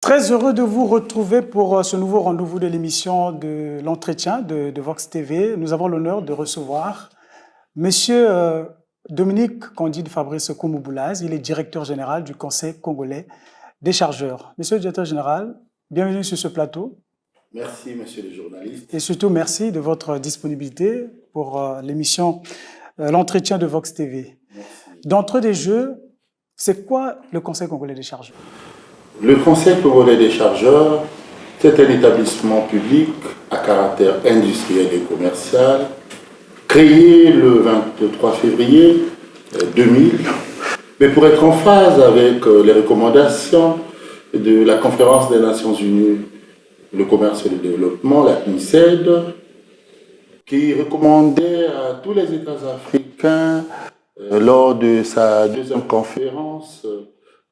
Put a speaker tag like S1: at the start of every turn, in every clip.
S1: Très heureux de vous retrouver pour ce nouveau rendez-vous de l'émission de l'entretien de Vox TV. Nous avons l'honneur de recevoir Monsieur Dominique Candide Fabrice Koumouboulaz. Il est directeur général du Conseil congolais des chargeurs. Monsieur le directeur général, bienvenue sur ce plateau.
S2: Merci, monsieur le journaliste.
S1: Et surtout, merci de votre disponibilité pour l'émission l'entretien de Vox TV. D'entrée des jeux, c'est quoi le Conseil congolais des chargeurs?
S2: Le Conseil congolais des chargeurs, c'est un établissement public à caractère industriel et commercial, créé le 23 février 2000, mais pour être en phase avec les recommandations de la Conférence des Nations Unies, le commerce et le développement, la CNICED, qui recommandait à tous les États africains, lors de sa deuxième conférence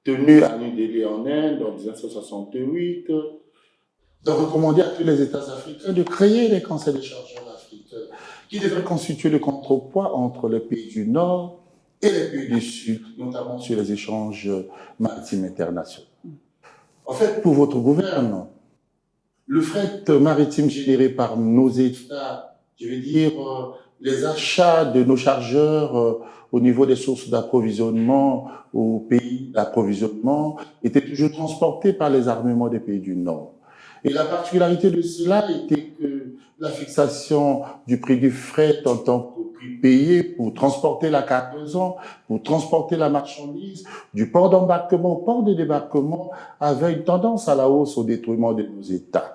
S2: tenue à New Delhi en Inde en 1968, de recommander à tous les États africains de créer les conseils des chargeurs africains, qui devraient constituer le contrepoids entre les pays du Nord et les pays du Sud, notamment sur les échanges maritimes internationaux. En fait, pour votre gouvernement, le fret maritime généré par nos États, je veux dire les achats de nos chargeurs au niveau des sources d'approvisionnement, au pays d'approvisionnement, étaient toujours transportés par les armements des pays du Nord. Et la particularité de cela était que la fixation du prix du fret en tant que prix payé pour transporter la cargaison, pour transporter la marchandise, du port d'embarquement au port de débarquement, avait une tendance à la hausse au détriment de nos États.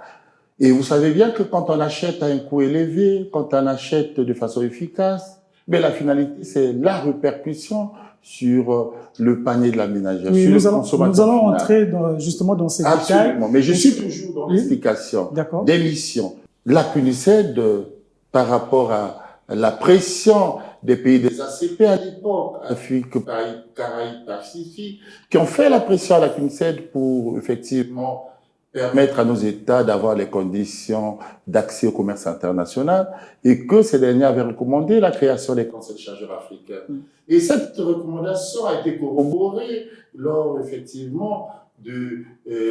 S2: Et vous savez bien que quand on achète à un coût élevé, quand on achète de façon efficace, mais la finalité, c'est la répercussion sur le panier de la ménagère,
S1: oui,
S2: sur
S1: nous allons entrer justement dans ces détails.
S2: Absolument, mais je suis toujours dans l'explication des missions. La CNICED, par rapport à la pression des pays des ACP à l'époque, Afrique, Caraïbes, Pacifique, qui ont fait la pression à la CNICED pour effectivement permettre à nos États d'avoir les conditions d'accès au commerce international, et que ces derniers avaient recommandé la création des conseils de chargeurs africains. Et cette recommandation a été corroborée lors, effectivement, de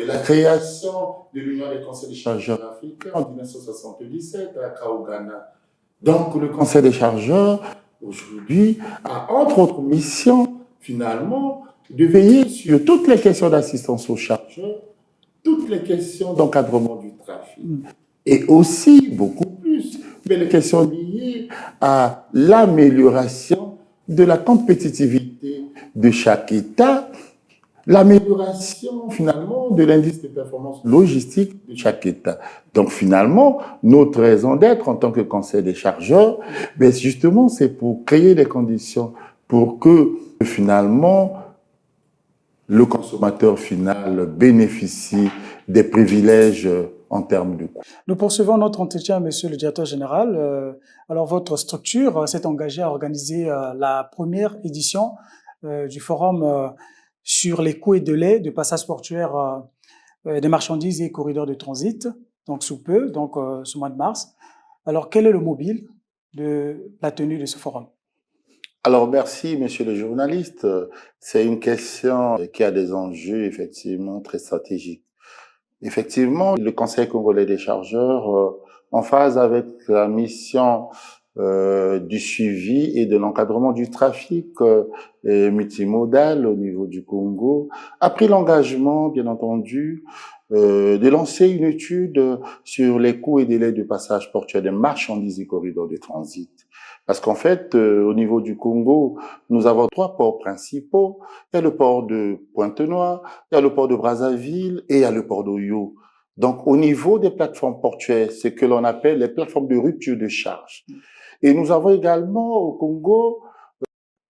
S2: la création de l'Union des conseils des chargeurs africains en 1977 à Accra, au Ghana. Donc, le conseil des chargeurs, aujourd'hui, a entre autres missions, finalement, de veiller sur toutes les questions d'assistance aux chargeurs, toutes les questions d'encadrement du trafic. Et aussi, beaucoup plus, mais les questions liées à l'amélioration de la compétitivité de chaque État, l'amélioration, finalement, de l'indice de performance logistique de chaque État. Donc, finalement, notre raison d'être en tant que conseil des chargeurs, ben justement, c'est pour créer des conditions pour que, finalement, le consommateur final bénéficie des privilèges en termes de coût.
S1: Nous poursuivons notre entretien, monsieur le directeur général. Alors, votre structure s'est engagée à organiser la première édition du forum sur les coûts et délais de passage portuaire des marchandises et corridors de transit, donc sous peu, donc ce mois de mars. Alors, quel est le mobile de la tenue de ce forum?
S2: Alors, merci, monsieur le journaliste. C'est une question qui a des enjeux, effectivement, très stratégiques. Effectivement, le Conseil congolais des chargeurs, en phase avec la mission du suivi et de l'encadrement du trafic multimodal au niveau du Congo, a pris l'engagement, bien entendu, de lancer une étude sur les coûts et délais de passage portuaire des marchandises et corridors de transit. Parce qu'en fait, au niveau du Congo, nous avons 3 ports principaux. Il y a le port de Pointe-Noire, il y a le port de Brazzaville et il y a le port d'Oyo. Donc, au niveau des plateformes portuaires, c'est ce que l'on appelle les plateformes de rupture de charge. Et nous avons également au Congo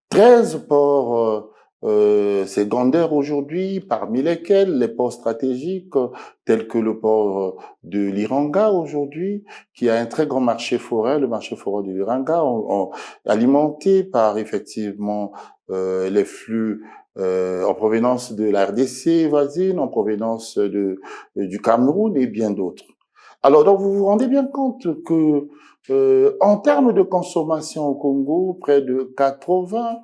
S2: 13 ports secondaires aujourd'hui, parmi lesquels les ports stratégiques tels que le port de l'Iranga aujourd'hui, qui a un très grand marché forain, le marché forain de l'Iranga, alimenté par effectivement les flux en provenance de la RDC voisine, en provenance du Cameroun et bien d'autres. Alors donc vous vous rendez bien compte que en termes de consommation au Congo, près de 80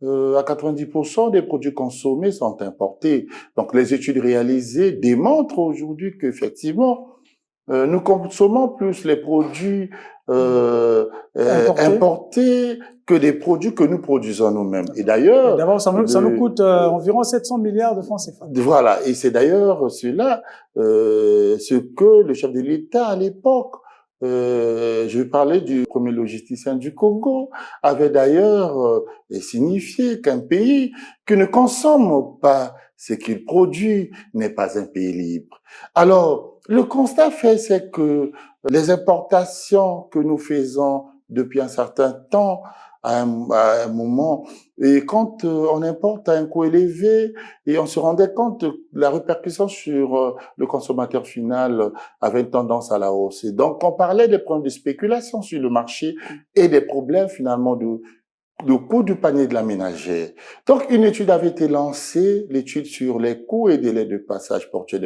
S2: à 90% des produits consommés sont importés. Donc, les études réalisées démontrent aujourd'hui qu'effectivement, nous consommons plus les produits importés que des produits que nous produisons nous-mêmes. Et d'ailleurs,
S1: d'abord, ça nous coûte environ 700 milliards de francs CFA.
S2: Voilà, et c'est d'ailleurs cela ce que le chef de l'État à l'époque, je parlais du premier logisticien du Congo, avait d'ailleurs signifié qu'un pays qui ne consomme pas ce qu'il produit n'est pas un pays libre. Alors, le constat fait, c'est que les importations que nous faisons depuis un certain temps, à un moment, et quand on importe à un coût élevé, et on se rendait compte de la répercussion sur le consommateur final avait une tendance à la hausse. Et donc, on parlait des problèmes de spéculation sur le marché et des problèmes finalement de coût du panier de la ménagère. Donc, une étude avait été lancée, l'étude sur les coûts et délais de passage portuaire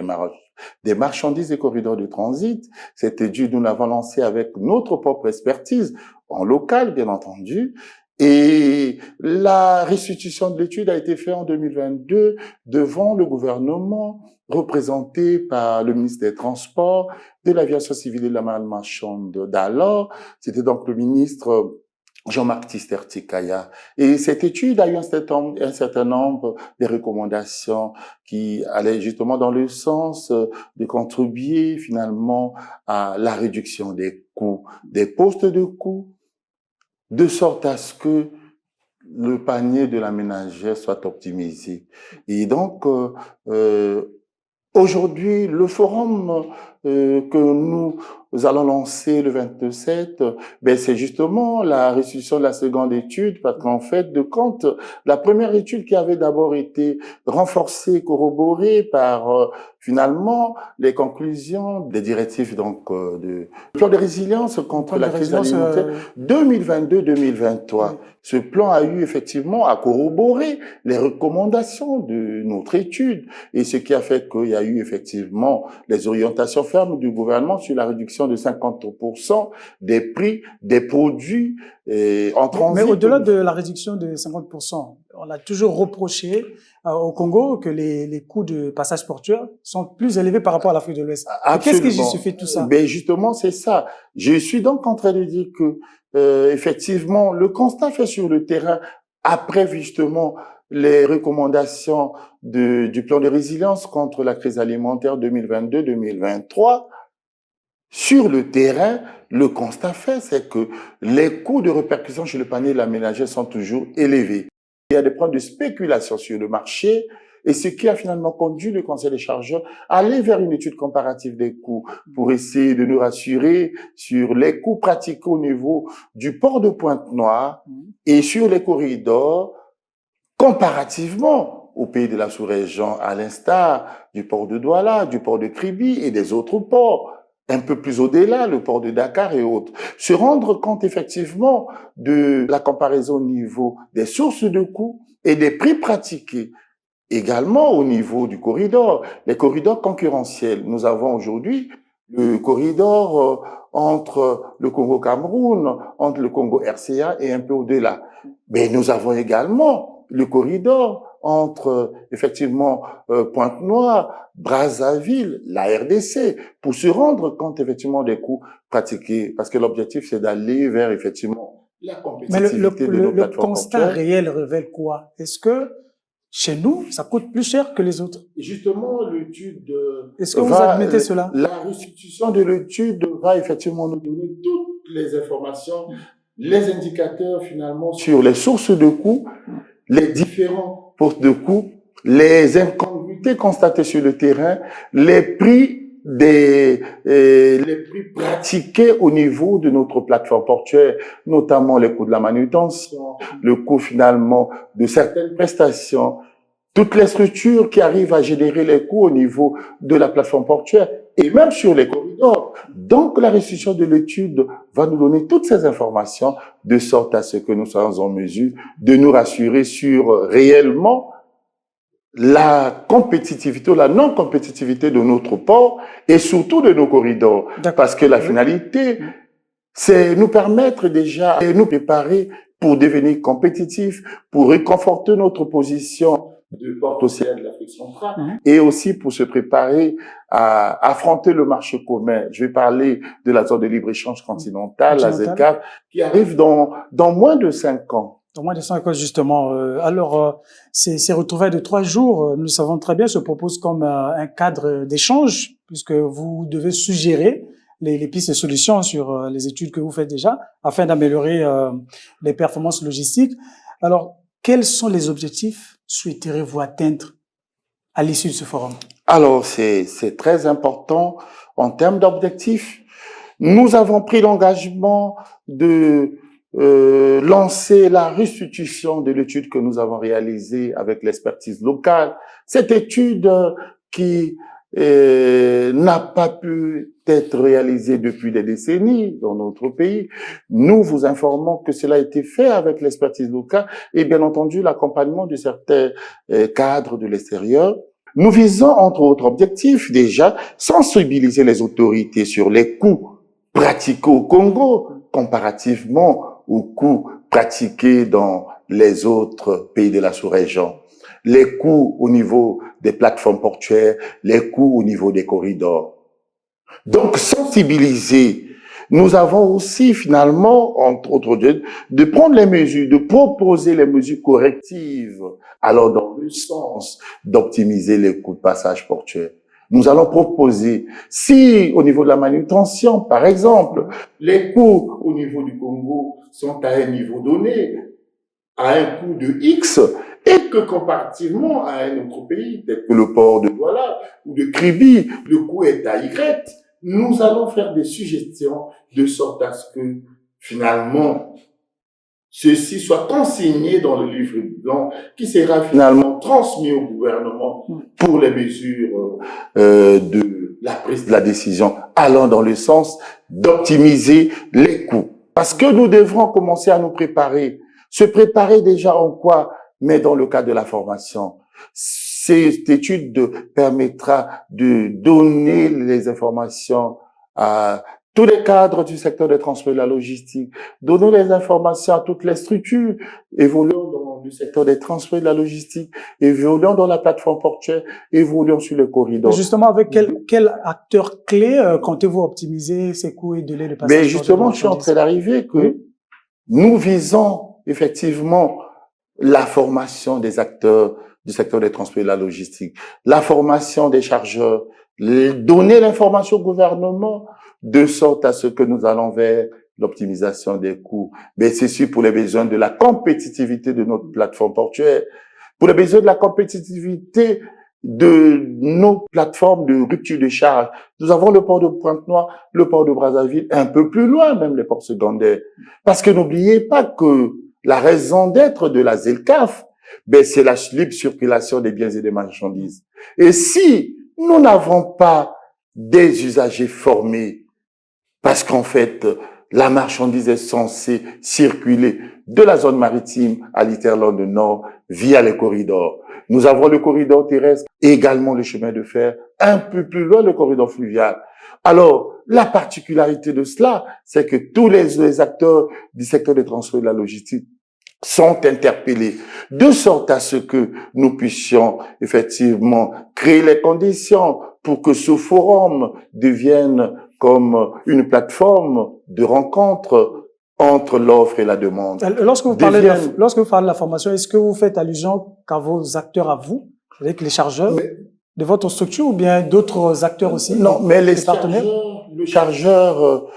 S2: des marchandises et corridors de transit. Cette étude, nous l'avons lancée avec notre propre expertise, en local, bien entendu. Et la restitution de l'étude a été faite en 2022 devant le gouvernement, représenté par le ministre des Transports, de l'Aviation civile et de la marine marchande d'alors. C'était donc le ministre Jean-Marc Tister-Tikaya. Et cette étude a eu un certain nombre de recommandations qui allaient justement dans le sens de contribuer finalement à la réduction des coûts, des postes de coûts, de sorte à ce que le panier de la ménagère soit optimisé. Et donc, aujourd'hui, le forum que nous allons lancer le 27, ben c'est justement la restitution de la seconde étude, parce qu'en fait, de compte, la première étude qui avait d'abord été renforcée, corroborée par finalement les conclusions des directives donc du plan de résilience contre la crise alimentaire 2022-2023. Oui. Ce plan a eu effectivement à corroborer les recommandations de notre étude, et ce qui a fait qu'il y a eu effectivement les orientations fermes du gouvernement sur la réduction de 50% des prix des produits en transit.
S1: Mais au-delà de la réduction de 50%, on a toujours reproché au Congo que les coûts de passage portuaire sont plus élevés par rapport à l'Afrique de l'Ouest. Qu'est-ce qui justifie tout ça?
S2: Ben justement, c'est ça. Je suis donc en train de dire que effectivement, le constat fait sur le terrain, après justement les recommandations du plan de résilience contre la crise alimentaire 2022-2023, sur le terrain, le constat fait, c'est que les coûts de répercussion chez le panier de la ménagère sont toujours élevés. Il y a des problèmes de spéculation sur le marché, et ce qui a finalement conduit le Conseil des chargeurs à aller vers une étude comparative des coûts pour essayer de nous rassurer sur les coûts pratiqués au niveau du port de Pointe-Noire et sur les corridors comparativement aux pays de la sous-région, à l'instar du port de Douala, du port de Kribi et des autres ports. Un peu plus au-delà, le port de Dakar et autres. Se rendre compte effectivement de la comparaison au niveau des sources de coûts et des prix pratiqués. Également au niveau du corridor, les corridors concurrentiels. Nous avons aujourd'hui le corridor entre le Congo-Cameroun, entre le Congo-RCA et un peu au-delà. Mais nous avons également le corridor entre effectivement Pointe-Noire, Brazzaville, la RDC, pour se rendre compte effectivement des coûts pratiqués, parce que l'objectif c'est d'aller vers effectivement la compétitivité de nos plateformes.
S1: Le constat réel révèle quoi? Est-ce que chez nous, ça coûte plus cher que les autres?
S2: Justement, l'étude...
S1: Est-ce que vous admettez cela?
S2: La restitution de l'étude va effectivement nous donner toutes les informations, les indicateurs finalement sur les sources de coûts, les différents postes de coûts, les incongruités constatées sur le terrain, les prix pratiqués au niveau de notre plateforme portuaire, notamment les coûts de la manutention, le coût finalement de certaines prestations, toutes les structures qui arrivent à générer les coûts au niveau de la plateforme portuaire et même sur les corridors. Donc, la restitution de l'étude va nous donner toutes ces informations de sorte à ce que nous soyons en mesure de nous rassurer sur réellement la compétitivité ou la non-compétitivité de notre port et surtout de nos corridors. Parce que la finalité, c'est nous permettre déjà et nous préparer pour devenir compétitifs, pour réconforter notre position de porte océan de l'Afrique centrale et aussi pour se préparer à affronter le marché commun. Je vais parler de la zone de libre-échange continentale, la ZCAF, qui arrive dans moins de 5 ans.
S1: Dans moins de 5 ans, justement. Ces retrouvailles de 3 jours, nous le savons très bien, se proposent comme un cadre d'échange, puisque vous devez suggérer les pistes et solutions sur les études que vous faites déjà, afin d'améliorer les performances logistiques. Alors, quels sont les objectifs souhaiteriez-vous atteindre à l'issue de ce forum?
S2: Alors, c'est très important en termes d'objectifs. Nous avons pris l'engagement de lancer la restitution de l'étude que nous avons réalisée avec l'expertise locale. Cette étude qui n'a pas pu être réalisée depuis des décennies dans notre pays. Nous vous informons que cela a été fait avec l'expertise locale et bien entendu l'accompagnement de certains cadres de l'extérieur. Nous visons, entre autres objectifs, déjà, sensibiliser les autorités sur les coûts pratiqués au Congo comparativement aux coûts pratiqués dans les autres pays de la sous-région. Les coûts au niveau des plateformes portuaires, les coûts au niveau des corridors. Donc, sensibiliser. Nous avons aussi, finalement, entre autres, de prendre les mesures, de proposer les mesures correctives, alors dans le sens d'optimiser les coûts de passage portuaire. Nous allons proposer, si au niveau de la manutention, par exemple, les coûts au niveau du Congo sont à un niveau donné, à un coût de X, et que comparativement à un autre pays, tel que le port de Douala ou de Kribi, le coût est à Y, nous allons faire des suggestions de sorte à ce que, finalement, ceci soit consigné dans le livre blanc qui sera finalement transmis au gouvernement pour les mesures de la prise de la décision allant dans le sens d'optimiser les coûts. Parce que nous devrons commencer à nous préparer. Se préparer déjà en quoi? Mais dans le cadre de la formation. Cette étude permettra de donner les informations à tous les cadres du secteur des transports et de la logistique, donner les informations à toutes les structures évoluant dans le secteur des transports et de la logistique, évoluant dans la plateforme portuaire, évoluant sur le corridor.
S1: Et justement, avec quel acteur clé comptez-vous optimiser ces coûts et délais de passage?
S2: Mais justement, je suis en train d'arriver que nous visons effectivement la formation des acteurs du secteur des transports et de la logistique, la formation des chargeurs, donner l'information au gouvernement de sorte à ce que nous allons vers l'optimisation des coûts. Mais c'est sûr pour les besoins de la compétitivité de notre plateforme portuaire, pour les besoins de la compétitivité de nos plateformes de rupture de charge. Nous avons le port de Pointe-Noire, le port de Brazzaville, un peu plus loin même les ports secondaires. Parce que n'oubliez pas que la raison d'être de la ZCAF, c'est la libre circulation des biens et des marchandises. Et si nous n'avons pas des usagers formés, parce qu'en fait, la marchandise est censée circuler de la zone maritime à l'Hinterland Nord via les corridors. Nous avons le corridor terrestre et également le chemin de fer, un peu plus loin le corridor fluvial. Alors, la particularité de cela, c'est que tous les acteurs du secteur des transports et de la logistique sont interpellés, de sorte à ce que nous puissions effectivement créer les conditions pour que ce forum devienne comme une plateforme de rencontre entre l'offre et la demande.
S1: Lorsque vous parlez de la formation, est-ce que vous faites allusion qu'à vos acteurs à vous, avec les chargeurs de votre structure ou bien d'autres acteurs aussi?
S2: Non, mais les partenaires. Le chargeur,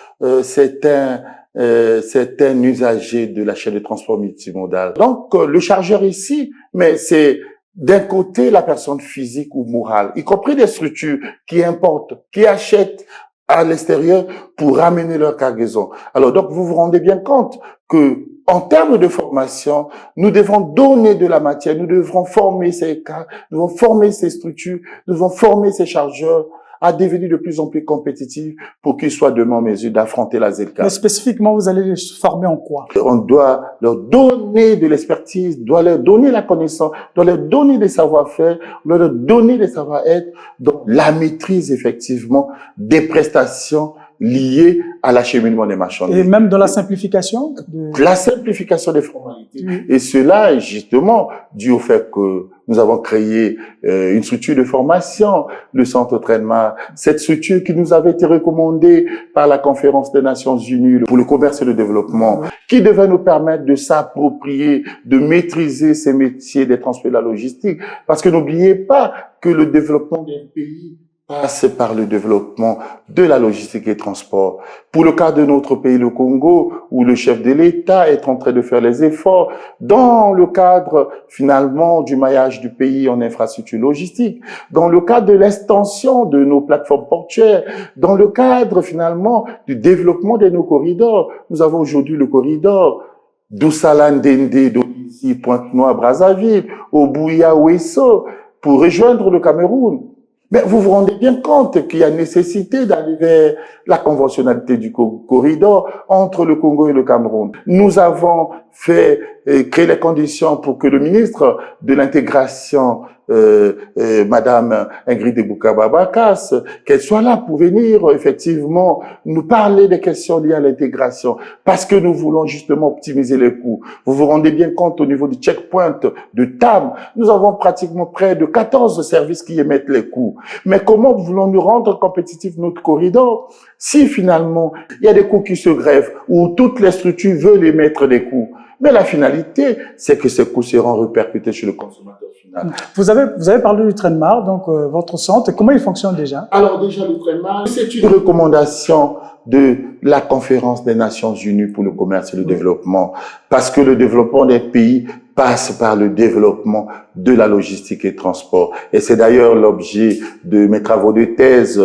S2: c'est un usager de la chaîne de transport multimodal. Donc, le chargeur ici, mais c'est d'un côté la personne physique ou morale, y compris des structures qui importent, qui achètent à l'extérieur pour ramener leur cargaison. Alors, donc, vous vous rendez bien compte que, en termes de formation, nous devons donner de la matière, nous devrons former ces cas, nous devons former ces structures, nous devons former ces chargeurs à devenir de plus en plus compétitifs pour qu'ils soient demain en mesure d'affronter la ZCAF.
S1: Mais spécifiquement, vous allez les former en quoi?
S2: On doit leur donner de l'expertise, doit leur donner la connaissance, doit leur donner des savoir-faire, doit leur donner des savoir-être, donc la maîtrise effectivement des prestations liées à l'acheminement des marchandises.
S1: Et même dans la simplification
S2: La simplification des formalités. Et cela est justement dû au fait que nous avons créé une structure de formation, le Centre Trainmar. Cette structure qui nous avait été recommandée par la Conférence des Nations Unies pour le commerce et le développement, qui devait nous permettre de s'approprier, de maîtriser ces métiers des transports et de la logistique. Parce que n'oubliez pas que le développement d'un pays passe par le développement de la logistique et transport. Pour le cas de notre pays, le Congo, où le chef de l'État est en train de faire les efforts dans le cadre, finalement, du maillage du pays en infrastructure logistique, dans le cadre de l'extension de nos plateformes portuaires, dans le cadre, finalement, du développement de nos corridors. Nous avons aujourd'hui le corridor d'Oussalan-Dende, d'Olysi, Pointe-Noire, Brazzaville, au Bouya-Ouesso, pour rejoindre le Cameroun. Mais vous vous rendez bien compte qu'il y a nécessité d'aller vers la conventionnalité du corridor entre le Congo et le Cameroun. Nous avons créé les conditions pour que le ministre de l'intégration, Madame Ingrid Ebouka-Babakas, qu'elle soit là pour venir effectivement nous parler des questions liées à l'intégration, parce que nous voulons justement optimiser les coûts. Vous vous rendez bien compte au niveau du checkpoint de TAM, nous avons pratiquement près de 14 services qui émettent les coûts. Mais comment voulons-nous rendre compétitif notre corridor si finalement il y a des coûts qui se grèvent ou toutes les structures veulent émettre des coûts? Mais la finalité, c'est que ces coûts seront répercutés sur le consommateur final.
S1: Vous avez parlé du Trainmar, donc votre centre. Comment il fonctionne déjà?
S2: Alors déjà, le Trainmar, c'est une recommandation de la Conférence des Nations Unies pour le commerce et le développement, parce que le développement des pays passe par le développement de la logistique et transport. Et c'est d'ailleurs l'objet de mes travaux de thèse,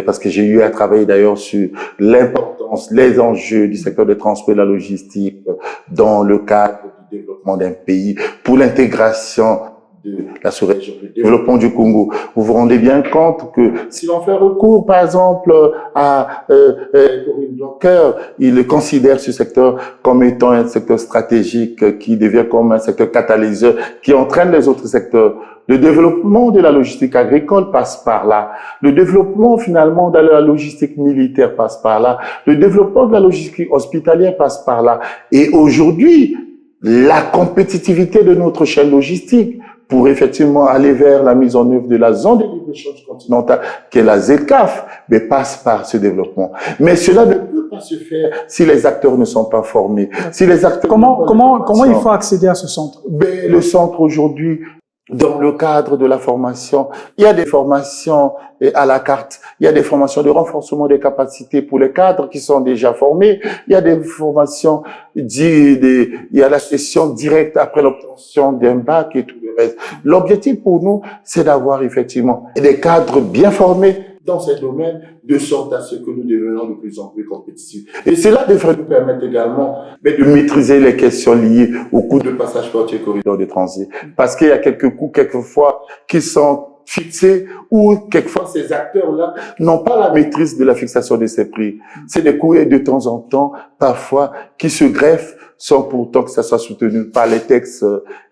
S2: parce que j'ai eu à travailler d'ailleurs sur l'importance, les enjeux du secteur des transports et de la logistique dans le cadre du développement d'un pays pour l'intégration de la sous-région, le développement du Congo. Vous vous rendez bien compte que si l'on fait recours, par exemple, à Corinne Blanquer, il considère ce secteur comme étant un secteur stratégique qui devient comme un secteur catalyseur qui entraîne les autres secteurs. Le développement de la logistique agricole passe par là. Le développement, finalement, de la logistique militaire passe par là. Le développement de la logistique hospitalière passe par là. Et aujourd'hui, la compétitivité de notre chaîne logistique pour effectivement aller vers la mise en œuvre de la zone de libre-échange continentale, qui est la ZECAf, mais passe par ce développement. Mais cela ne peut pas se faire si les acteurs ne sont pas formés. Si les acteurs
S1: comment il faut accéder à ce centre?
S2: Ben, le centre aujourd'hui, dans le cadre de la formation, il y a des formations à la carte, il y a des formations de renforcement des capacités pour les cadres qui sont déjà formés, il y a des formations, il y a la session directe après l'obtention d'un bac et tout le reste. L'objectif pour nous, c'est d'avoir effectivement des cadres bien formés dans ces domaines, de sorte à ce que nous devenions de plus en plus compétitifs. Et cela devrait nous permettre également de maîtriser les questions liées au coût de passage portuaire et corridor de transit. Parce qu'il y a quelques coûts, quelquefois, qui sont fixés, ou quelquefois ces acteurs-là n'ont pas la maîtrise de la fixation de ces prix. C'est des coûts de temps en temps, parfois, qui se greffent sans pourtant que ça soit soutenu par les textes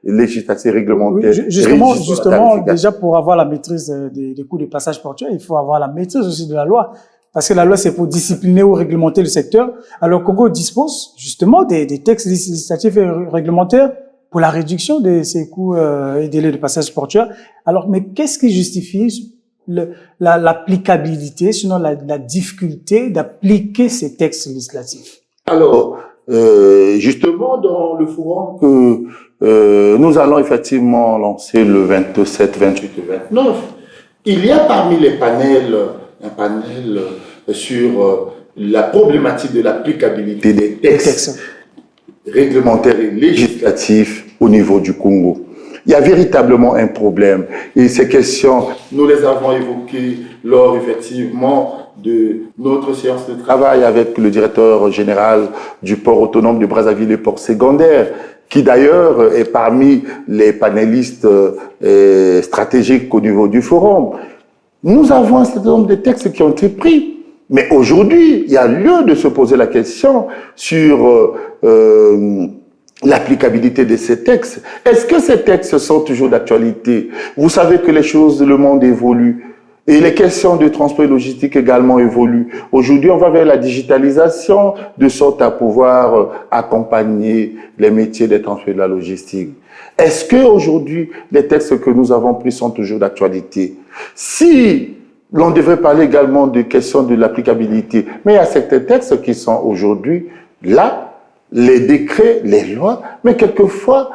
S2: législatifs réglementaires.
S1: Oui, justement, déjà pour avoir la maîtrise des coûts de passage portuaire, il faut avoir la maîtrise aussi de la loi. Parce que la loi, c'est pour discipliner ou réglementer le secteur. Alors, Congo dispose justement des textes législatifs et réglementaires pour la réduction de ces coûts et délais de passage portuaire. Alors, mais qu'est-ce qui justifie l'applicabilité, sinon la difficulté d'appliquer ces textes législatifs?
S2: Alors, justement, dans le forum que nous allons effectivement lancer le 27, 28 et 29, il y a parmi les panels un panel sur la problématique de l'applicabilité des textes réglementaires et législatifs au niveau du Congo. Il y a véritablement un problème. Et ces questions, nous les avons évoquées lors, effectivement, de notre séance de travail avec le directeur général du port autonome de Brazzaville et port secondaire, qui d'ailleurs est parmi les panélistes stratégiques au niveau du forum. Nous avons un certain nombre de textes qui ont été pris. Mais aujourd'hui, il y a lieu de se poser la question sur l'applicabilité de ces textes. Est-ce que ces textes sont toujours d'actualité? Vous savez que les choses, le monde évolue. Et les questions de transport et logistique également évoluent. Aujourd'hui, on va vers la digitalisation de sorte à pouvoir accompagner les métiers des transports et de la logistique. Est-ce que aujourd'hui, les textes que nous avons pris sont toujours d'actualité? Si l'on devrait parler également de questions de l'applicabilité, mais il y a certains textes qui sont aujourd'hui là, les décrets, les lois, mais quelquefois,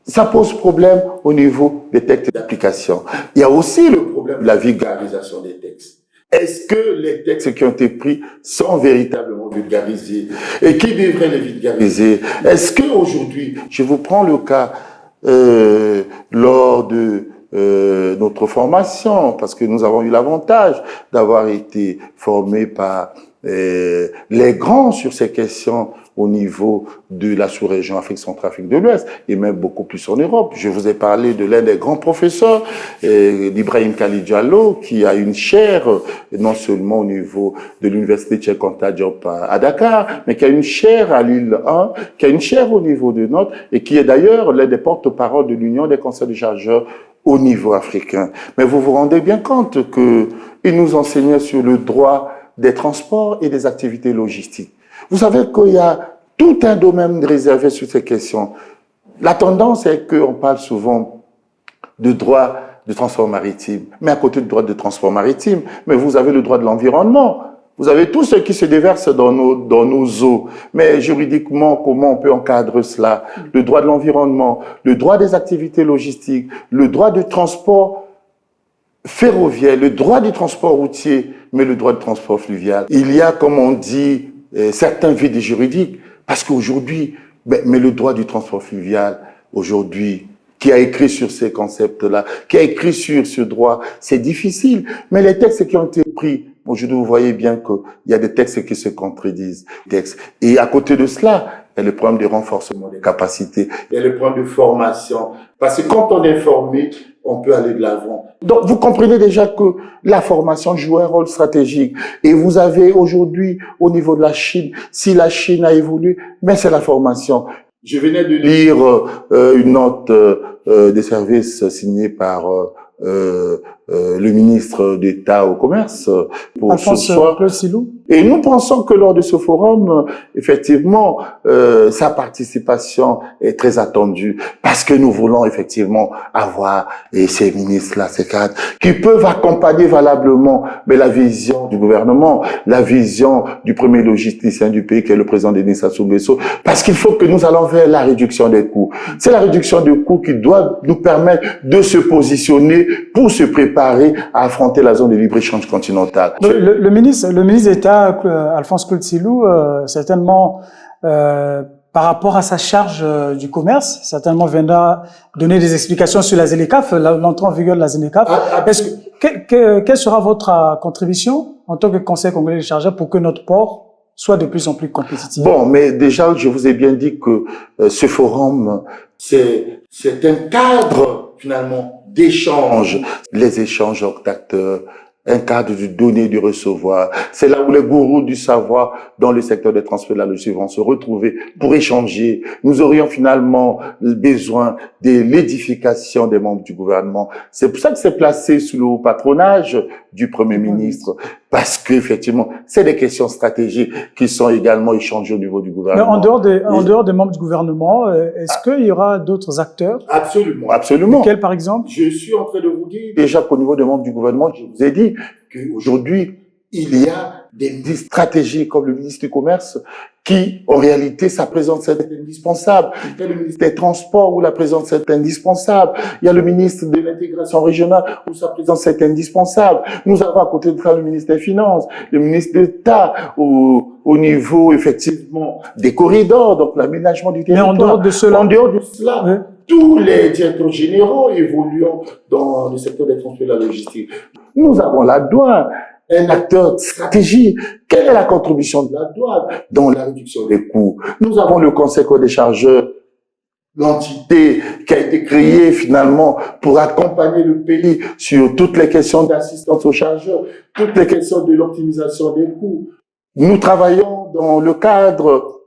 S2: ça pose problème au niveau des textes d'application. Il y a aussi le problème de la vulgarisation des textes. Est-ce que les textes qui ont été pris sont véritablement vulgarisés? Et qui devrait les vulgariser? Est-ce qu'aujourd'hui, je vous prends le cas lors de notre formation, parce que nous avons eu l'avantage d'avoir été formés par les grands sur ces questions au niveau de la sous-région Afrique centrale, Afrique de l'Ouest, et même beaucoup plus en Europe. Je vous ai parlé de l'un des grands professeurs, d'Ibrahim Khalid Diallo, qui a une chaire, non seulement au niveau de l'Université Cheikh Anta Diop à Dakar, mais qui a une chaire à Lille 1, qui a une chaire au niveau de Nantes, et qui est d'ailleurs l'un des porte-parole de l'Union des conseils de chargeurs au niveau africain. Mais vous vous rendez bien compte qu'il nous enseignait sur le droit des transports et des activités logistiques. Vous savez qu'il y a tout un domaine réservé sur ces questions. La tendance est qu'on parle souvent de droit de transport maritime, mais à côté du droit de transport maritime, mais vous avez le droit de l'environnement. Vous avez tout ce qui se déverse dans nos eaux. Mais juridiquement, comment on peut encadrer cela? Le droit de l'environnement, le droit des activités logistiques, le droit du transport ferroviaire, le droit du transport routier, mais le droit de transport fluvial. Il y a, comme on dit, certains vides juridiques, parce qu'aujourd'hui, mais le droit du transport fluvial, aujourd'hui, qui a écrit sur ces concepts-là, qui a écrit sur ce droit, c'est difficile. Mais les textes qui ont été pris, aujourd'hui, vous voyez bien qu'il y a des textes qui se contredisent. Et à côté de cela, il y a le problème de renforcement des capacités, il y a le problème de formation. Parce que quand on est formé, on peut aller de l'avant. Donc, vous comprenez déjà que la formation joue un rôle stratégique. Et vous avez aujourd'hui, au niveau de la Chine, si la Chine a évolué, mais c'est la formation. Je venais de lire une note des services signée par le ministre d'État au commerce pour ce soir. Et nous pensons que lors de ce forum, effectivement, sa participation est très attendue parce que nous voulons effectivement avoir ces ministres-là, ces cadres, qui peuvent accompagner valablement la vision du gouvernement, la vision du premier logisticien du pays, qui est le président Denis Sassou Nguesso, parce qu'il faut que nous allons vers la réduction des coûts. C'est la réduction des coûts qui doit nous permettre de se positionner pour se préparer à affronter la zone de libre-échange continentale.
S1: Le ministre d'État, Alphonse Koultsilou, certainement, par rapport à sa charge du commerce, certainement viendra donner des explications sur la ZLECAf, l'entrée en vigueur de la ZLECAf. Quelle sera votre contribution en tant que Conseil congolais des chargeurs pour que notre port soit de plus en plus compétitif?
S2: Bon, mais déjà, je vous ai bien dit que ce forum, c'est un cadre, finalement, d'échange, les échanges entre acteurs, un cadre du donner et du recevoir. C'est là où les gourous du savoir dans le secteur des transports et de la logistique vont se retrouver pour échanger. Nous aurions finalement besoin de l'édification des membres du gouvernement. C'est pour ça que c'est placé sous le patronage du Premier ministre, parce qu'effectivement, c'est des questions stratégiques qui sont également échangées au niveau du gouvernement.
S1: Mais en dehors des membres du gouvernement, est-ce qu'il y aura d'autres acteurs?
S2: Absolument, absolument.
S1: Lesquels, par exemple?
S2: Je suis en train de vous dire déjà qu'au niveau des membres du gouvernement, je vous ai dit qu'aujourd'hui, il y a des ministres stratégiques comme le ministre du Commerce qui, en réalité, sa présence est indispensable. Il y a le ministre des Transports où la présence est indispensable. Il y a le ministre de l'Intégration régionale où sa présence est indispensable. Nous avons à côté de ça le ministre des Finances, le ministre d'État au niveau, effectivement, des corridors, donc l'aménagement du territoire.
S1: Mais en dehors de cela,
S2: oui. Tous les directeurs généraux évoluant dans le secteur des transports et de la logistique. Nous avons la douane, un acteur stratégique. Quelle est la contribution de la douane dans la réduction des coûts? Nous avons le Conseil des chargeurs, l'entité qui a été créée finalement pour accompagner le pays sur toutes les questions d'assistance aux chargeurs, toutes les questions de l'optimisation des coûts. Nous travaillons dans le cadre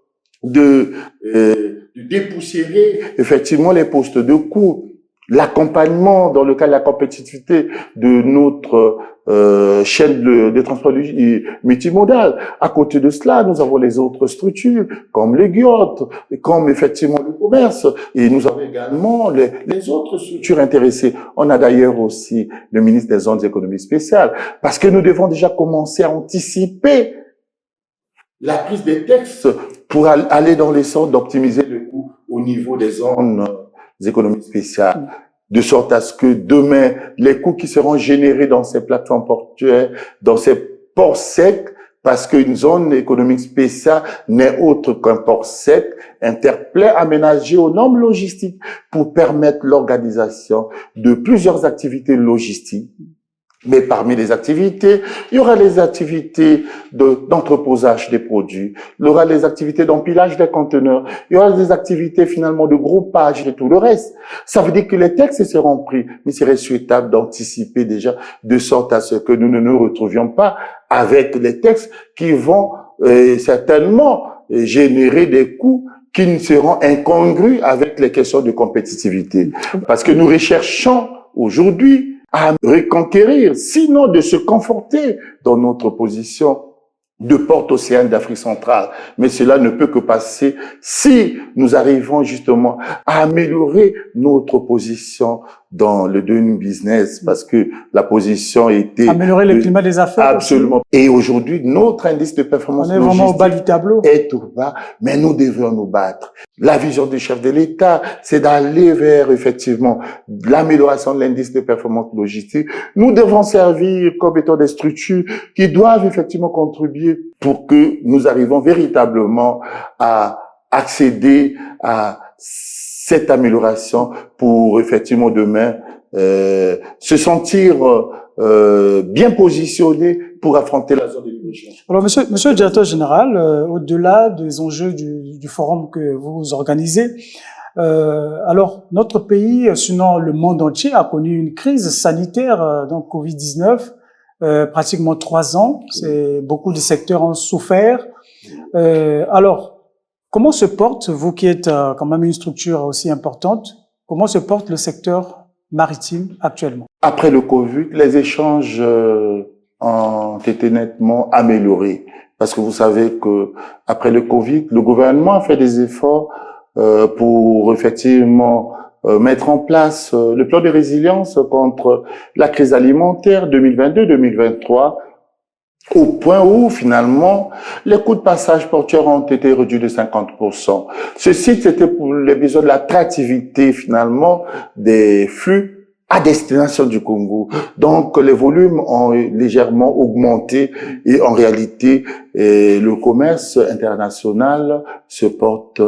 S2: de dépoussiérer effectivement les postes de coûts. l'accompagnement dans le cas de la compétitivité de notre chaîne de transport multimodal. À côté de cela, nous avons les autres structures, comme les GIOT, comme effectivement le commerce, et nous avons également les autres structures intéressées. On a d'ailleurs aussi le ministre des zones économiques spéciales, parce que nous devons déjà commencer à anticiper la prise des textes pour aller dans le sens d'optimiser le coût au niveau des zones économiques spéciales, de sorte à ce que demain, les coûts qui seront générés dans ces plateformes portuaires, dans ces ports secs, parce qu'une zone économique spéciale n'est autre qu'un port sec, interplaît, aménagé aux normes logistiques pour permettre l'organisation de plusieurs activités logistiques. Mais parmi les activités, il y aura les activités d'entreposage des produits, il y aura les activités d'empilage des conteneurs, il y aura des activités finalement de groupage et tout le reste. Ça veut dire que les textes seront pris, mais il serait souhaitable d'anticiper déjà de sorte à ce que nous ne nous retrouvions pas avec les textes qui vont certainement générer des coûts qui seront incongrus avec les questions de compétitivité. Parce que nous recherchons aujourd'hui à reconquérir, sinon de se conforter dans notre position de porte-océan d'Afrique centrale. Mais cela ne peut que passer si nous arrivons justement à améliorer notre position dans le doing business, parce que la position était...
S1: Améliorer le climat des affaires.
S2: Absolument. Aussi. Et aujourd'hui, notre indice de performance
S1: logistique, on est vraiment au bas du tableau.
S2: Est au bas, mais nous devons nous battre. La vision du chef de l'État, c'est d'aller vers, effectivement, l'amélioration de l'indice de performance logistique. Nous devons servir comme étant des structures qui doivent effectivement contribuer pour que nous arrivions véritablement à accéder à cette amélioration pour effectivement demain se sentir bien positionné pour affronter la zone de libre-échange.
S1: Alors, monsieur le directeur général, au-delà des enjeux du forum que vous organisez, alors notre pays, sinon le monde entier, a connu une crise sanitaire, donc Covid-19, pratiquement 3 ans. Beaucoup de secteurs ont souffert. Alors, comment se porte, vous qui êtes quand même une structure aussi importante, comment se porte le secteur maritime actuellement?
S2: Après le Covid, les échanges ont été nettement améliorés. Parce que vous savez que après le Covid, le gouvernement a fait des efforts pour effectivement mettre en place le plan de résilience contre la crise alimentaire 2022-2023, au point où, finalement, les coûts de passage portuaire ont été réduits de 50%. Ceci, c'était pour les besoins de l'attractivité, finalement, des flux à destination du Congo. Donc, les volumes ont légèrement augmenté et en réalité, le commerce international se porte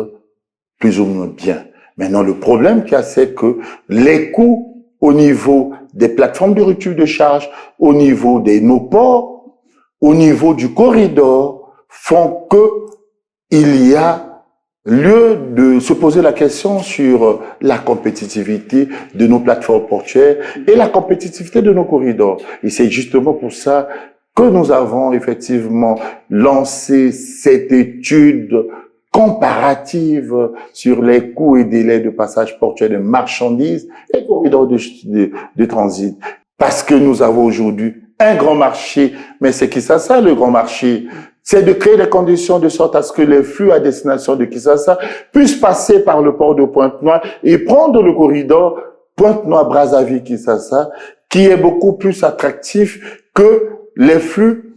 S2: plus ou moins bien. Maintenant, le problème qu'il y a, c'est que les coûts au niveau des plateformes de rupture de charge, au niveau de nos ports, au niveau du corridor, font que il y a lieu de se poser la question sur la compétitivité de nos plateformes portuaires et la compétitivité de nos corridors. Et c'est justement pour ça que nous avons effectivement lancé cette étude comparative sur les coûts et délais de passage portuaire de marchandises et corridors de transit. Parce que nous avons aujourd'hui un grand marché, mais c'est Kinshasa le grand marché. C'est de créer les conditions de sorte à ce que les flux à destination de Kinshasa puissent passer par le port de Pointe-Noire et prendre le corridor Pointe-Noire-Brazzaville-Kinshasa, qui est beaucoup plus attractif que les flux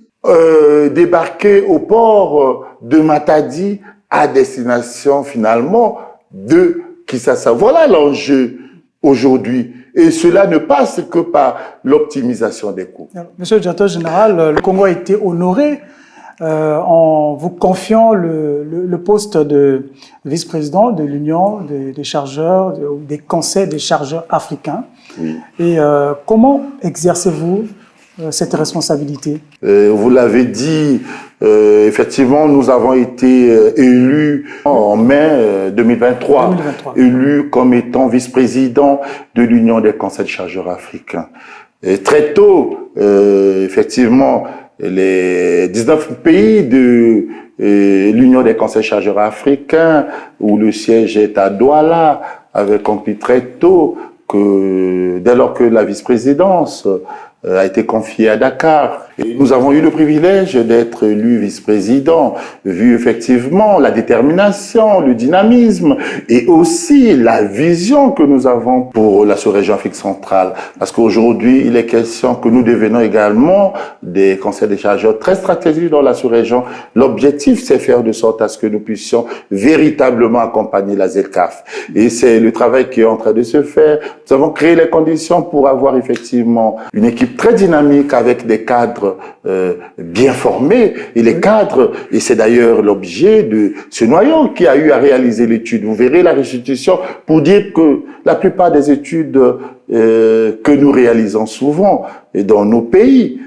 S2: débarqués au port de Matadi à destination finalement de Kinshasa. Voilà l'enjeu aujourd'hui. Et cela ne passe que par l'optimisation des coûts.
S1: Monsieur le directeur général, le Congo a été honoré en vous confiant le poste de vice-président de l'Union des chargeurs, des conseils des chargeurs africains.
S2: Oui.
S1: Et comment exercez-vous cette responsabilité?
S2: Vous l'avez dit, effectivement, nous avons été élus en mai 2023, élus comme étant vice-président de l'Union des conseils de chargeurs africains. Et très tôt, effectivement, les 19 pays de l'Union des conseils de chargeurs africains, où le siège est à Douala, avaient compris très tôt que dès lors que la vice-présidence a été confiée à Dakar, et nous avons eu le privilège d'être élus vice-président, vu effectivement la détermination, le dynamisme et aussi la vision que nous avons pour la sous-région Afrique centrale. Parce qu'aujourd'hui, il est question que nous devenons également des conseils des chargeurs très stratégiques dans la sous-région. L'objectif, c'est faire de sorte à ce que nous puissions véritablement accompagner la ZLECAf. Et c'est le travail qui est en train de se faire. Nous avons créé les conditions pour avoir effectivement une équipe très dynamique avec des cadres bien formés. Et les cadres, et c'est d'ailleurs l'objet de ce noyau qui a eu à réaliser l'étude. Vous verrez la restitution pour dire que la plupart des études que nous réalisons souvent dans nos pays,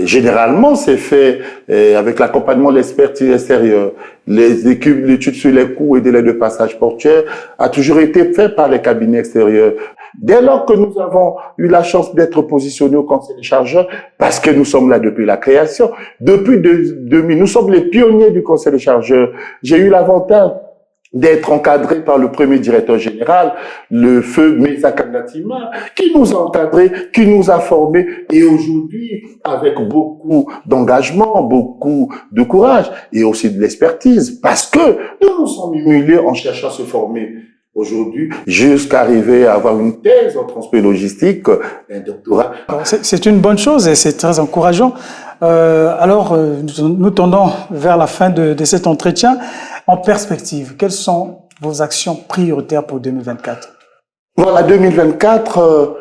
S2: généralement, c'est fait avec l'accompagnement de l'expertise extérieure. L'étude sur les coûts et délais de passage portuaire a toujours été fait par les cabinets extérieurs. Dès lors que nous avons eu la chance d'être positionnés au Conseil des chargeurs, parce que nous sommes là depuis la création, depuis 2000, nous sommes les pionniers du Conseil des chargeurs. J'ai eu l'avantage d'être encadré par le premier directeur général, le feu Mesa Kangatima, qui nous a encadrés, qui nous a formés, et aujourd'hui, avec beaucoup d'engagement, beaucoup de courage, et aussi de l'expertise, parce que nous nous sommes humiliés en cherchant à se former. Aujourd'hui, jusqu'à arriver à avoir une thèse en transport logistique, un doctorat.
S1: C'est une bonne chose et c'est très encourageant. Nous tendons vers la fin de cet entretien. En perspective, quelles sont vos actions prioritaires pour 2024?
S2: Voilà, 2024,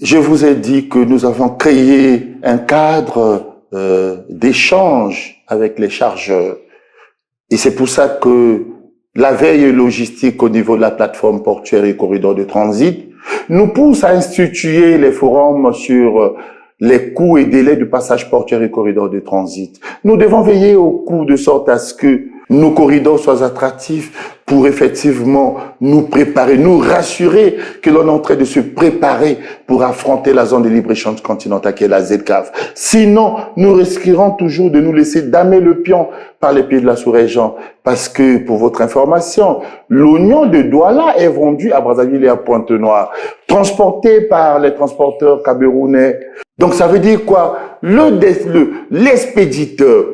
S2: je vous ai dit que nous avons créé un cadre d'échange avec les chargeurs. Et c'est pour ça que la veille logistique au niveau de la plateforme portuaire et corridor de transit nous pousse à instituer les forums sur les coûts et délais du passage portuaire et corridor de transit. Nous devons veiller aux coûts de sorte à ce que nos corridors soient attractifs pour effectivement nous préparer, nous rassurer que l'on est en train de se préparer pour affronter la zone de libre-échange continentale qui est la ZLECAf. Sinon, nous risquerons toujours de nous laisser damer le pion par les pays de la sous-région. Parce que, pour votre information, l'oignon de Douala est vendu à Brazzaville et à Pointe-Noire, transporté par les transporteurs camerounais. Donc ça veut dire quoi? L'expéditeur,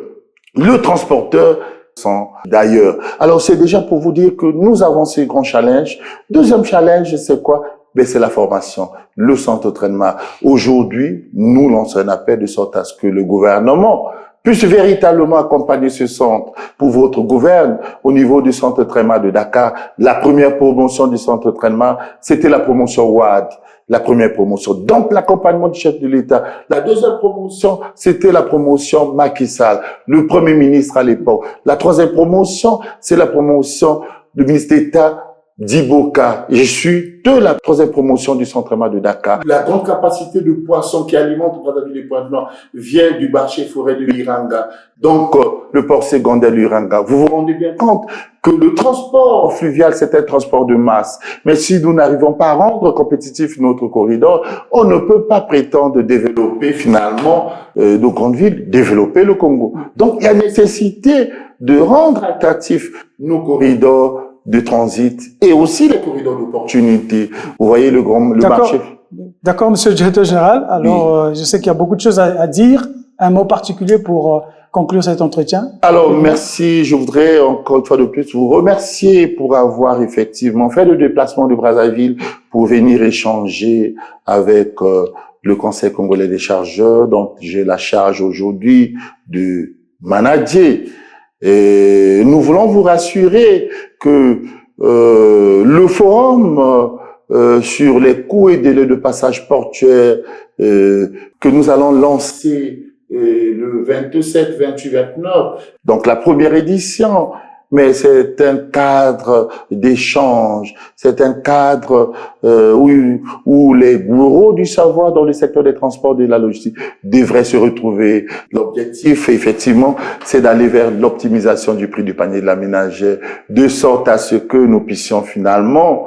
S2: le transporteur, sont d'ailleurs. Alors, c'est déjà pour vous dire que nous avons ces grands challenges. Deuxième challenge, c'est quoi? Ben, c'est la formation, le centre de traitement. Aujourd'hui, nous lançons un appel de sorte à ce que le gouvernement puisse véritablement accompagner ce centre. Pour votre gouverne, au niveau du centre de traitement de Dakar, la première promotion du centre de traitement, c'était la promotion WAD. La première promotion, donc l'accompagnement du chef de l'État. La deuxième promotion, c'était la promotion Macky Sall, le Premier ministre à l'époque. La troisième promotion, c'est la promotion du ministre d'État d'Iboka. Je suis de la troisième promotion du centre de Dakar. La grande capacité de poissons qui alimente Brazzaville et Pointe-Noire vient du marché forêt de l'Iranga. Donc, le port secondaire de l'Iranga. Vous vous rendez bien compte que le transport fluvial, c'est un transport de masse. Mais si nous n'arrivons pas à rendre compétitif notre corridor, on ne peut pas prétendre développer finalement nos grandes villes, développer le Congo. Donc, il y a nécessité de rendre attractifs nos corridors de transit et aussi les corridors d'opportunité. Vous voyez le marché.
S1: D'accord, monsieur le directeur général. Alors, oui. Je sais qu'il y a beaucoup de choses à dire. Un mot particulier pour conclure cet entretien?
S2: Alors, merci. Je voudrais encore une fois de plus vous remercier pour avoir effectivement fait le déplacement de Brazzaville pour venir échanger avec le Conseil congolais des chargeurs. Donc, j'ai la charge aujourd'hui de manager. Et nous voulons vous rassurer que le forum sur les coûts et délais de passage portuaire que nous allons lancer le 27, 28, 29, donc la première édition, mais c'est un cadre d'échange, c'est un cadre où les bureaux du savoir dans le secteur des transports et de la logistique devraient se retrouver. L'objectif, effectivement, c'est d'aller vers l'optimisation du prix du panier de la ménagère, de sorte à ce que nous puissions finalement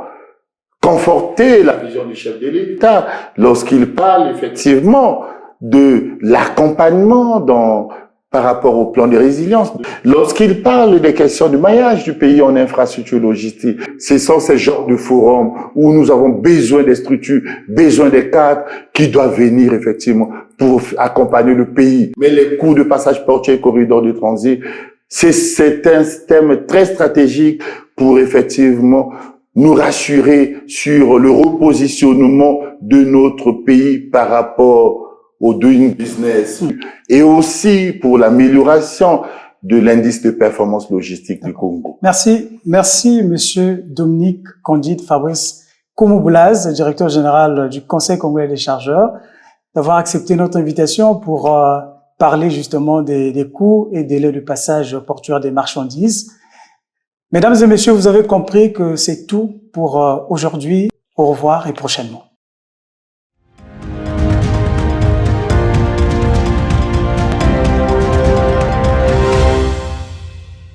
S2: conforter la vision du chef de l'État lorsqu'il parle effectivement de l'accompagnement dans par rapport au plan de résilience. Lorsqu'il parle des questions du maillage du pays en infrastructure logistique, ce sont ces genres de forums où nous avons besoin des structures, besoin des cadres qui doivent venir effectivement pour accompagner le pays. Mais les coûts de passage portuaire et corridors de transit, c'est un thème très stratégique pour effectivement nous rassurer sur le repositionnement de notre pays par rapport au doing business et aussi pour l'amélioration de l'indice de performance logistique du Congo.
S1: Merci, Monsieur Dominique Candide Fabrice Koumouboulaz, directeur général du Conseil congolais des chargeurs, d'avoir accepté notre invitation pour parler justement des coûts et délais de passage portuaire des marchandises. Mesdames et messieurs, vous avez compris que c'est tout pour aujourd'hui. Au revoir et prochainement.